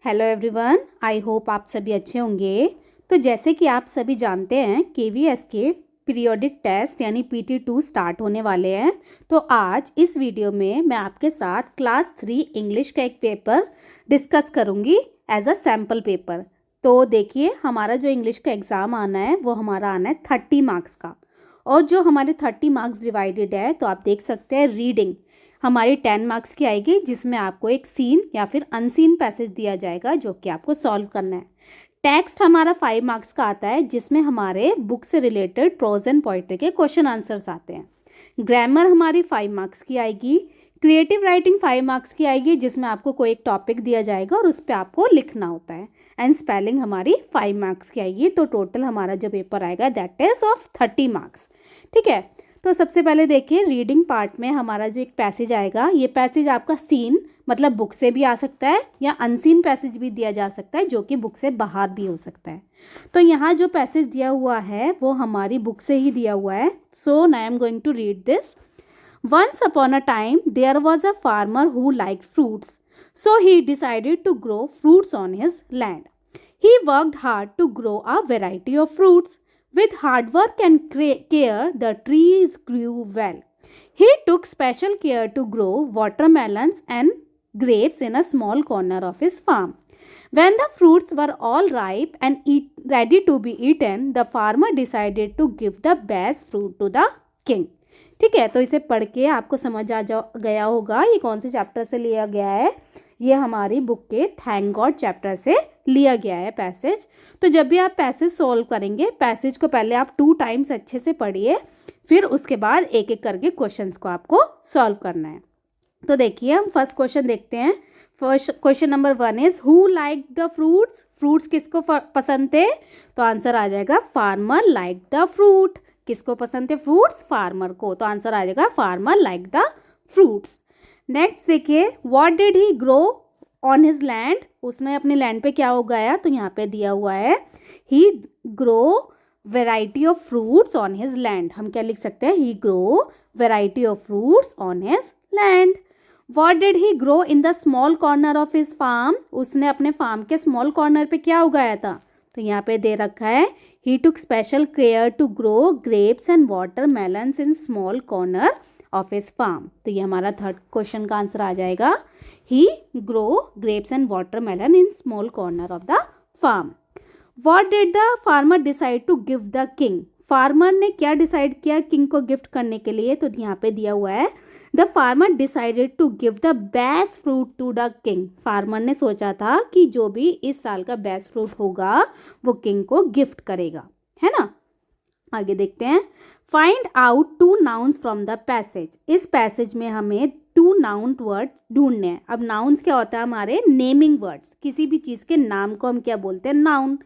Hello everyone, I hope आप सभी अच्छे होंगे। तो जैसे कि आप सभी जानते हैं केवीएस के पीरियोडिक टेस्ट यानी PT2 स्टार्ट होने वाले हैं। तो आज इस वीडियो में मैं आपके साथ क्लास 3 इंग्लिश का एक पेपर डिस्कस करूंगी एज अ सैम्पल पेपर। तो देखिए, हमारा जो इंग्लिश का एग्ज़ाम आना है वो हमारा आना है 30 मार्क्स का, और जो हमारे 30 मार्क्स डिवाइडेड है तो आप देख सकते हैं रीडिंग हमारी 10 मार्क्स की आएगी, जिसमें आपको एक सीन या फिर अनसीन पैसेज दिया जाएगा जो कि आपको सॉल्व करना है। टेक्स्ट हमारा 5 मार्क्स का आता है, जिसमें हमारे बुक से रिलेटेड प्रोज एंड पोइट्री के क्वेश्चन आंसर्स आते हैं। ग्रामर हमारी 5 मार्क्स की आएगी। क्रिएटिव राइटिंग 5 मार्क्स की आएगी, जिसमें आपको कोई एक टॉपिक दिया जाएगा और उस पर आपको लिखना होता है। एंड स्पेलिंग हमारी 5 मार्क्स की आएगी। तो टोटल हमारा जो पेपर आएगा दैट इज ऑफ 30 मार्क्स। ठीक है, तो सबसे पहले देखिए रीडिंग पार्ट में हमारा जो एक पैसेज आएगा, ये पैसेज आपका सीन मतलब बुक से भी आ सकता है या अनसीन पैसेज भी दिया जा सकता है, जो कि बुक से बाहर भी हो सकता है। तो यहाँ जो पैसेज दिया हुआ है वो हमारी बुक से ही दिया हुआ है। So I am going to read this. Once upon a time, there was a farmer who liked fruits, so he decided to grow fruits on his land. He worked hard to grow a variety of fruits. With hard work and care, the trees grew well. He took special care to grow watermelons and grapes in a small corner of his farm. When the fruits were all ripe and ready to be eaten, the farmer decided to give the best fruit to the king. ठीक है, तो इसे पढ़ के आपको समझ आ जा गया होगा ये कौन से चैप्टर से लिया गया है। ये हमारी बुक के थैंक गॉड चैप्टर से लिया गया है पैसेज। तो जब भी आप पैसेज सॉल्व करेंगे, पैसेज को पहले आप 2 टाइम्स अच्छे से पढ़िए, फिर उसके बाद एक एक करके क्वेश्चंस को आपको सॉल्व करना है। तो देखिए, हम फर्स्ट क्वेश्चन देखते हैं। First question number 1 is who like the fruits. Fruits किसको पसंद थे? तो आंसर आ जाएगा फार्मर लाइक द फ्रूट। किसको पसंद थे फ्रूट्स? फार्मर को। तो आंसर आ जाएगा farmer like the fruits. Next देखिए, what did he grow on his land. उसने अपने लैंड पे क्या उगाया? तो यहाँ पे दिया हुआ है he grow variety of fruits on his land. हम क्या लिख सकते हैं? He grow variety of fruits on his land. What did he grow in the small corner of his farm. उसने अपने फार्म के स्मॉल कॉर्नर पे क्या उगाया था? तो यहाँ पे दे रखा है he took special care to grow grapes and watermelons in small corner of his farm. तो ये हमारा थर्ड क्वेश्चन का आंसर आ जाएगा he grow grapes and watermelon in small corner of the farm. What did the farmer decide to give the king? Farmer ने क्या decide किया king को गिफ्ट करने के लिए? तो यहाँ पे दिया हुआ है the farmer decided to give the best fruit to the king. Farmer ने सोचा था कि जो भी इस साल का बेस्ट फ्रूट होगा वो किंग को गिफ्ट करेगा, है ना। आगे देखते हैं। Find out 2 nouns from the passage. इस पैसेज में हमें 2 नाउन वर्ड्स ढूंढने हैं। अब नाउन्स क्या होता है? हमारे नेमिंग वर्ड्स। किसी भी चीज़ के नाम को हम क्या बोलते हैं? नाउन।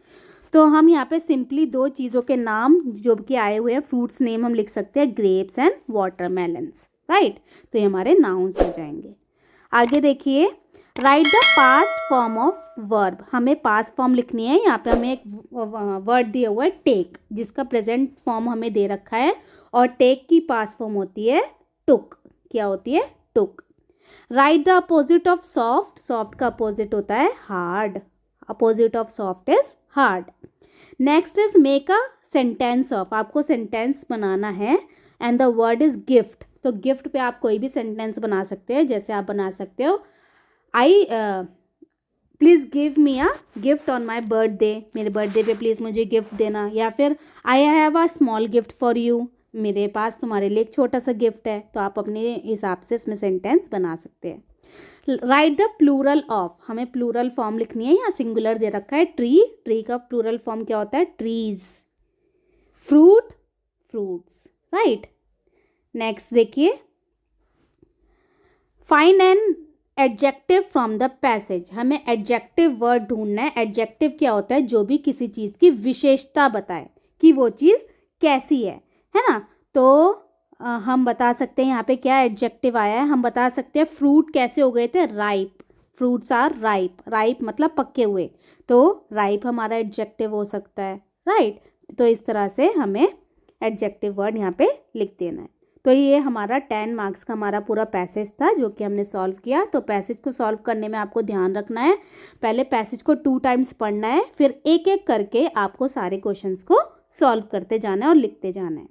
तो हम यहाँ पे सिंपली 2 चीज़ों के नाम जो कि आए हुए हैं, फ्रूट्स नेम हम लिख सकते हैं ग्रेप्स एंड वाटरमेलन्स, राइट। तो ये हमारे नाउन्स हो जाएंगे। आगे देखिए, write the past form of verb. हमें पास्ट फॉर्म लिखनी है। यहाँ पे हमें एक वर्ड दिया हुआ है टेक, जिसका प्रेजेंट फॉर्म हमें दे रखा है, और टेक की पास्ट फॉर्म होती है टुक। क्या होती है? टुक। Write the opposite of soft. Soft का अपोजिट होता है hard. Opposite of soft is hard. Next is make a sentence of. आपको सेंटेंस बनाना है and the word is gift. तो गिफ्ट पे आप कोई भी सेंटेंस बना सकते हैं। जैसे आप बना सकते हो I please give me a gift on my birthday. मेरे बर्थडे पे प्लीज़ मुझे गिफ्ट देना। या फिर I have a small gift for you. मेरे पास तुम्हारे लिए एक छोटा सा गिफ्ट है। तो आप अपने हिसाब से इसमें सेंटेंस बना सकते हैं। Write the plural of. हमें प्लूरल फॉर्म लिखनी है। यहाँ सिंगुलर दे रखा है ट्री। ट्री का प्लूरल फॉर्म क्या होता है? Trees. Fruit, fruits, right. Next देखिए, find an adjective from the passage. हमें एडजेक्टिव वर्ड ढूंढना है। एडजेक्टिव क्या होता है? जो भी किसी चीज़ की विशेषता बताए कि वो चीज़ कैसी है ना। तो हम बता सकते हैं यहाँ पे क्या एडजेक्टिव आया है। हम बता सकते हैं फ्रूट कैसे हो गए थे? Ripe. Fruits are ripe. Ripe मतलब पके हुए। तो राइप हमारा एडजेक्टिव हो सकता है, राइट। तो इस तरह से हमें एडजेक्टिव वर्ड यहाँ पे लिख देना है। तो ये हमारा 10 मार्क्स का हमारा पूरा पैसेज था जो कि हमने सॉल्व किया। तो पैसेज को सॉल्व करने में आपको ध्यान रखना है, पहले पैसेज को 2 टाइम्स पढ़ना है, फिर एक एक करके आपको सारे क्वेश्चंस को सॉल्व करते जाना है और लिखते जाना है।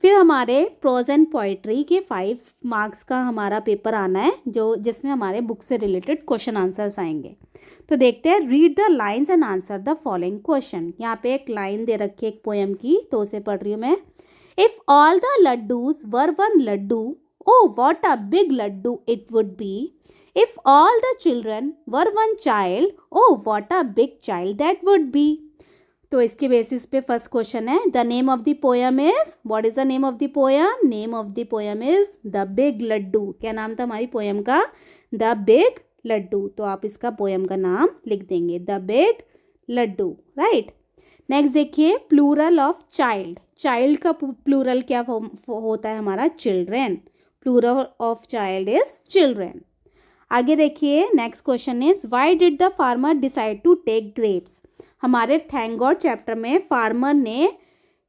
फिर हमारे प्रोज एंड पोइट्री के 5 मार्क्स का हमारा पेपर आना है जिसमें हमारे बुक से रिलेटेड क्वेश्चन आंसर्स आएंगे। तो देखते हैं, read the lines and answer the following question. यहाँ पे एक लाइन दे रखी है एक पोएम की, तो उसे पढ़ रही हूँ मैं। If all the laddoos were one laddoo, oh what a big laddoo it would be. If all the children were one child, oh what a big child that would be. तो इसके बेसिस पे फर्स्ट क्वेश्चन है, the name of the poem is, what is the name of the poem? Name of the poem is the big laddoo. क्या नाम था हमारी poem का? The big Laddu. तो आप इसका पोएम का नाम लिख देंगे, the big laddoo, right. Next देखिए, प्लूरल ऑफ चाइल्ड। चाइल्ड का प्लूरल क्या होता है हमारा? Children. Plural of child is children. आगे देखिए, next question is, why did the farmer decide to take grapes. हमारे थैंक गॉड चैप्टर में फार्मर ने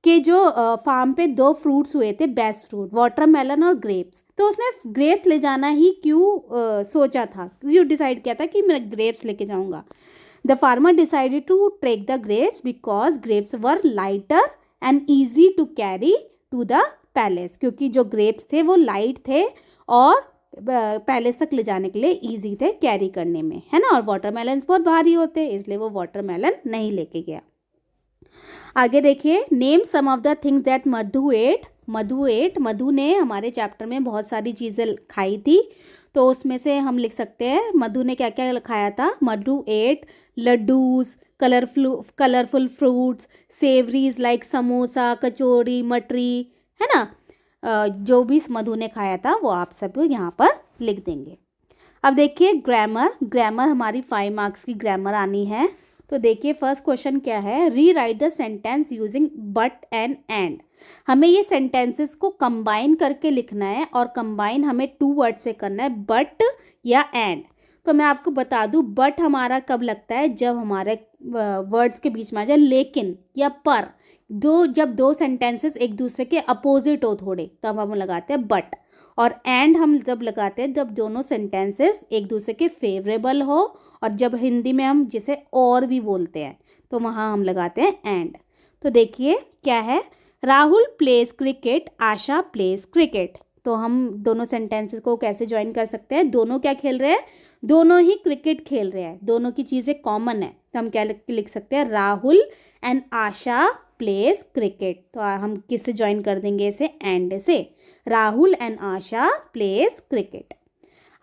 के जो फार्म पे 2 फ्रूट्स हुए थे, बेस्ट फ्रूट, वाटरमेलन और ग्रेप्स। तो उसने ग्रेप्स ले जाना ही क्यों सोचा था, क्यों डिसाइड किया था कि मैं ग्रेप्स लेके जाऊंगा? The farmer decided to take the grapes because grapes were lighter and easy to carry to the palace. क्योंकि जो ग्रेप्स थे वो लाइट थे और पैलेस तक ले जाने के लिए इजी थे कैरी करने में, है ना। और वाटरमेलन बहुत भारी होते हैं, इसलिए वो वाटरमेलन नहीं लेके गया। आगे देखिए, name some of the things that Madhu ate. Madhu ने हमारे चैप्टर में बहुत सारी चीज़ें खाई थी, तो उसमें से हम लिख सकते हैं मधु ने क्या क्या खाया था। Madhu ate laddoos, colourful fruits, savouries like samosa, kachori, mathri, है ना। जो भी मधु ने खाया था वो आप सब यहाँ पर लिख देंगे। अब देखिए, ग्रामर हमारी 5 मार्क्स की ग्रामर आनी है। तो देखिए, फर्स्ट क्वेश्चन क्या है, री right the sentence using but and. हमें ये सेंटेंसेस को कंबाइन करके लिखना है और कंबाइन हमें 2 वर्ड से करना है, बट या एंड। तो मैं आपको बता दूं, बट हमारा कब लगता है? जब हमारे वर्ड्स के बीच में आ जाए लेकिन या पर। जब 2 सेंटेंसेस एक दूसरे के अपोजिट हो थोड़े, तब हम लगाते हैं बट। और एंड हम जब लगाते हैं जब दोनों सेंटेंसेस एक दूसरे के फेवरेबल हो, और जब हिंदी में हम जिसे और भी बोलते हैं तो वहाँ हम लगाते हैं एंड। तो देखिए क्या है, राहुल प्लेस क्रिकेट, आशा प्लेस क्रिकेट। तो हम दोनों सेंटेंसेस को कैसे ज्वाइन कर सकते हैं? दोनों क्या खेल रहे हैं? दोनों ही क्रिकेट खेल रहे हैं, दोनों की चीज़ें कॉमन है, तो हम क्या लिख सकते हैं? Rahul and Asha place cricket. तो हम किससे ज्वाइन कर देंगे इसे? एंड से। Rahul and Asha place cricket.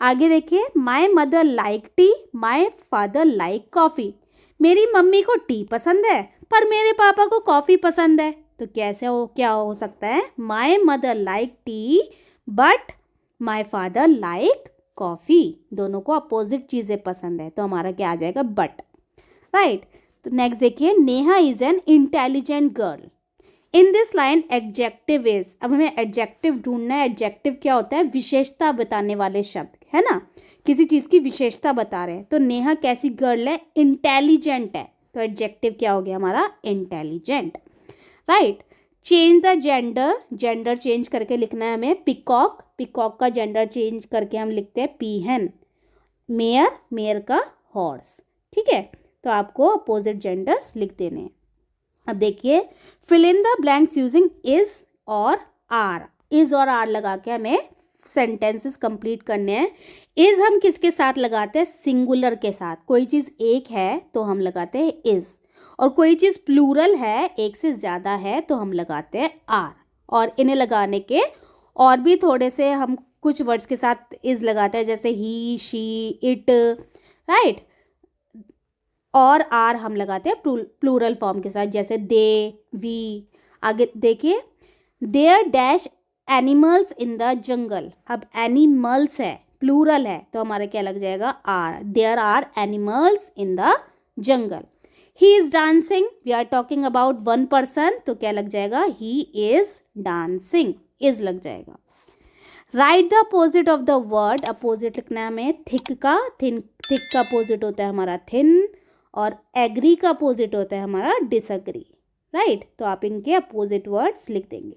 आगे देखिए, my mother like T, my father like coffee. मेरी मम्मी को टी पसंद है पर मेरे पापा को कॉफ़ी पसंद है। तो क्या हो सकता है? My mother like T but my father like coffee. दोनों को अपोजिट चीज़ें पसंद है, तो हमारा क्या आ जाएगा? But, right. तो नेक्स्ट देखिए, Neha is an intelligent girl. In this line adjective is. अब हमें एडजेक्टिव ढूंढना है। एडजेक्टिव क्या होता है? विशेषता बताने वाले शब्द, है ना। किसी चीज़ की विशेषता बता रहे हैं। तो नेहा कैसी गर्ल है? इंटेलिजेंट है। तो एडजेक्टिव क्या हो गया हमारा? Intelligent, right. Change the gender change करके लिखना है हमें। पिकॉक का जेंडर चेंज करके हम लिखते हैं पीहन। मेयर का हॉर्स, ठीक है। तो आपको अपोजिट जेंडर्स लिख देने हैं। अब देखिए, fill in the blanks using is और आर। इज और आर लगा के हमें सेंटेंसेस कंप्लीट करने हैं। इज हम किसके साथ लगाते हैं? सिंगुलर के साथ। कोई चीज़ एक है तो हम लगाते हैं इज, और कोई चीज़ प्लूरल है, एक से ज़्यादा है, तो हम लगाते हैं आर। और इन्हें लगाने के और भी थोड़े से हम कुछ वर्ड्स के साथ इज लगाते हैं, जैसे ही, शी, इट, राइट। और आर हम लगाते हैं प्लूरल फॉर्म के साथ, जैसे दे, वी। आगे देखिए, there dash animals in the jungle. अब एनिमल्स है, प्लूरल है, तो हमारा क्या लग जाएगा? Are. There are animals in the jungle. He is dancing, we are talking about 1 person, तो क्या लग जाएगा? ही इज डांसिंग, इज लग जाएगा। Right the opposite of the word. Opposite लिखना है हमें थिक का। थिक का अपोजिट होता है हमारा थिन, और एग्री का अपोजिट होता है हमारा डिसएग्री, राइट। तो आप इनके अपोजिट वर्ड्स लिख देंगे।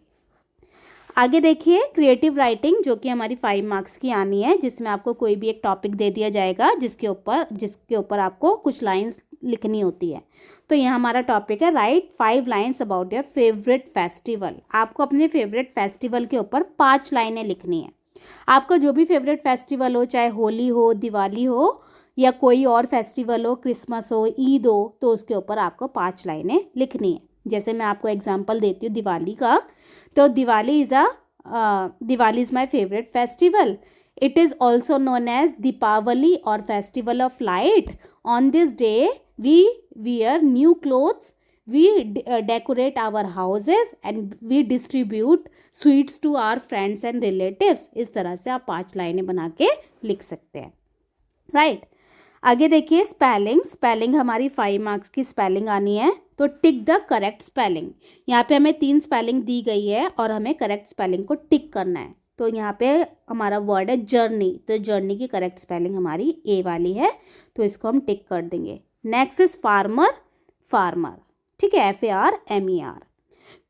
आगे देखिए क्रिएटिव राइटिंग, जो कि हमारी 5 मार्क्स की आनी है, जिसमें आपको कोई भी एक टॉपिक दे दिया जाएगा जिसके ऊपर आपको कुछ लाइंस लिखनी होती है। तो यहाँ हमारा टॉपिक है right 5 lines about your favourite festival. आपको अपने फेवरेट फेस्टिवल के ऊपर 5 लाइनें लिखनी है। आपका जो भी फेवरेट फेस्टिवल हो, चाहे होली हो, दिवाली हो या कोई और फेस्टिवल हो, क्रिसमस हो, ईद हो, तो उसके ऊपर आपको 5 लाइनें लिखनी है। जैसे मैं आपको एग्जांपल देती हूँ दिवाली का, तो Diwali is my favourite festival. It is also known as Deepavali और festival of light. On this day we wear new clothes, we decorate our houses and we distribute sweets to our friends and relatives। इस तरह से आप 5 लाइनें बना के लिख सकते हैं, राइट। आगे देखिए स्पेलिंग हमारी 5 मार्क्स की स्पेलिंग आनी है। तो टिक द करेक्ट स्पेलिंग। यहाँ पे हमें 3 स्पेलिंग दी गई है और हमें करेक्ट स्पेलिंग को टिक करना है। तो यहाँ पे हमारा वर्ड है जर्नी, तो जर्नी की करेक्ट स्पेलिंग हमारी ए वाली है, तो इसको हम टिक कर देंगे। नेक्स्ट इज फार्मर, ठीक है, FARMER।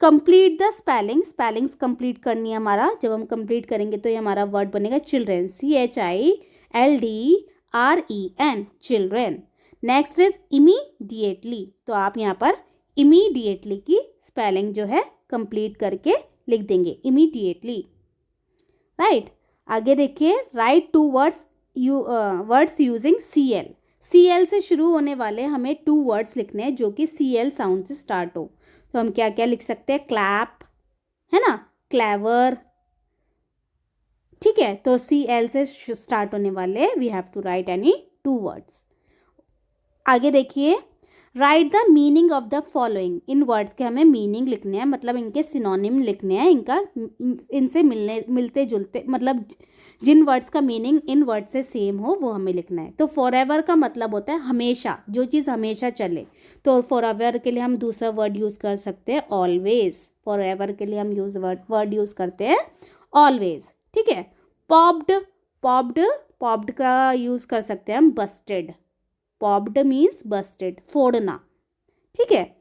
Complete the spellings complete करनी है हमारा। जब हम कंप्लीट करेंगे तो ये हमारा वर्ड बनेगा children, CHILDREN, children. Next is immediately, तो आप यहाँ पर इमीडिएटली की स्पेलिंग जो है कंप्लीट करके लिख देंगे, इमीडिएटली, राइट। आगे देखिए राइट 2 वर्ड्स यूजिंग CL से शुरू होने वाले हमें 2 वर्ड्स लिखने हैं जो कि CL साउंड से स्टार्ट हो। तो हम क्या क्या लिख सकते हैं, क्लैप, है ना, क्लेवर, ठीक है। तो CL से स्टार्ट होने वाले we have to write any 2 words. आगे देखिए write the meaning of the following. इन वर्ड्स के हमें मीनिंग लिखने हैं, मतलब इनके सिनोनिम लिखने हैं, इनसे मिलते जुलते, मतलब जिन वर्ड्स का मीनिंग इन वर्ड से सेम हो वो हमें लिखना है। तो फॉरएवर का मतलब होता है हमेशा, जो चीज़ हमेशा चले। तो फॉरएवर के लिए हम दूसरा वर्ड यूज़ कर सकते हैं ऑलवेज। फॉरएवर के लिए हम वर्ड यूज़ करते हैं ऑलवेज, ठीक है। पॉप्ड का यूज़ कर सकते हैं हम बस्टेड। पॉप्ड मीन्स बस्टेड, फोड़ना, ठीक है।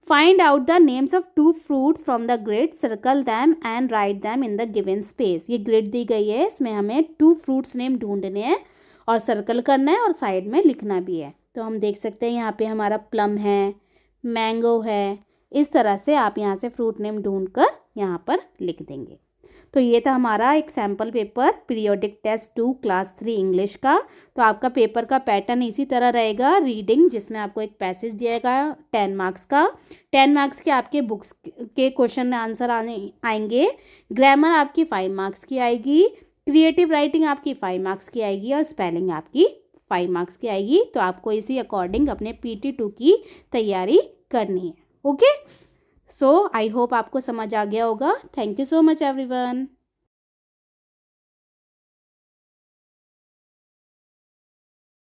Find out the names of 2 fruits from the grid, circle them and right them in the given space. ये ग्रिड दी गई है, इसमें हमें 2 फ्रूट्स नेम ढूंढने हैं और सर्कल करना है और साइड में लिखना भी है। तो हम देख सकते हैं यहाँ पे हमारा प्लम है, मैंगो है, इस तरह से आप यहाँ से फ्रूट नेम ढूंढ कर यहाँ पर लिख देंगे। तो ये था हमारा एक sample paper periodic test 2 class 3 English का। तो आपका पेपर का पैटर्न इसी तरह रहेगा, रीडिंग जिसमें आपको एक पैसेज दिएगा 10 मार्क्स का, 10 मार्क्स के आपके बुक्स के क्वेश्चन आंसर आएंगे, ग्रामर आपकी 5 मार्क्स की आएगी, क्रिएटिव राइटिंग आपकी 5 मार्क्स की आएगी और स्पेलिंग आपकी 5 मार्क्स की आएगी। तो आपको इसी अकॉर्डिंग अपने PT2 की तैयारी करनी है, ओके। सो आई होप आपको समझ आ गया होगा। Thank you so much everyone.